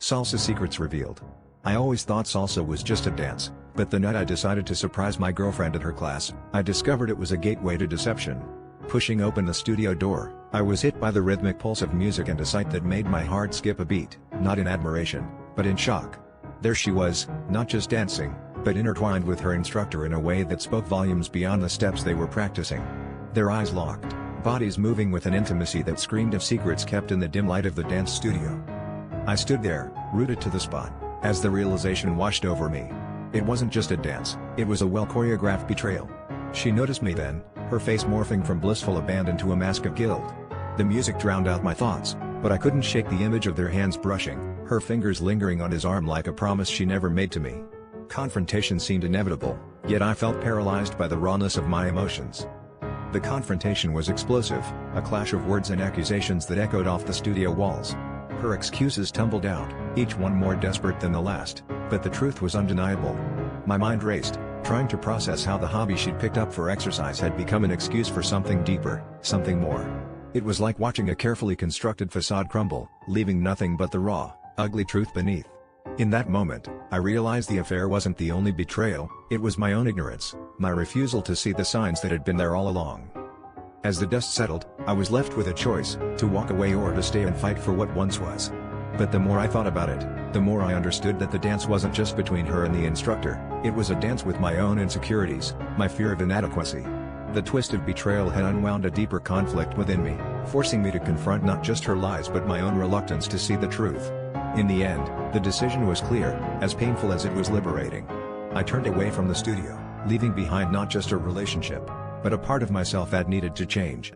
Salsa secrets revealed. I always thought salsa was just a dance, but the night I decided to surprise my girlfriend at her class, I discovered it was a gateway to deception. Pushing open the studio door, I was hit by the rhythmic pulse of music and a sight that made my heart skip a beat, not in admiration, but in shock. There she was, not just dancing, but intertwined with her instructor in a way that spoke volumes beyond the steps they were practicing. Their eyes locked, bodies moving with an intimacy that screamed of secrets kept in the dim light of the dance studio. I stood there, rooted to the spot, as the realization washed over me. It wasn't just a dance, it was a well-choreographed betrayal. She noticed me then, her face morphing from blissful abandon to a mask of guilt. The music drowned out my thoughts, but I couldn't shake the image of their hands brushing, her fingers lingering on his arm like a promise she never made to me. Confrontation seemed inevitable, yet I felt paralyzed by the rawness of my emotions. The confrontation was explosive, a clash of words and accusations that echoed off the studio walls. Her excuses tumbled out, each one more desperate than the last, but the truth was undeniable. My mind raced, trying to process how the hobby she'd picked up for exercise had become an excuse for something deeper, something more. It was like watching a carefully constructed facade crumble, leaving nothing but the raw, ugly truth beneath. In that moment, I realized the affair wasn't the only betrayal, it was my own ignorance, my refusal to see the signs that had been there all along. As the dust settled, I was left with a choice, to walk away or to stay and fight for what once was. But the more I thought about it, the more I understood that the dance wasn't just between her and the instructor, it was a dance with my own insecurities, my fear of inadequacy. The twist of betrayal had unwound a deeper conflict within me, forcing me to confront not just her lies but my own reluctance to see the truth. In the end, the decision was clear, as painful as it was liberating. I turned away from the studio, leaving behind not just a relationship, but a part of myself that needed to change.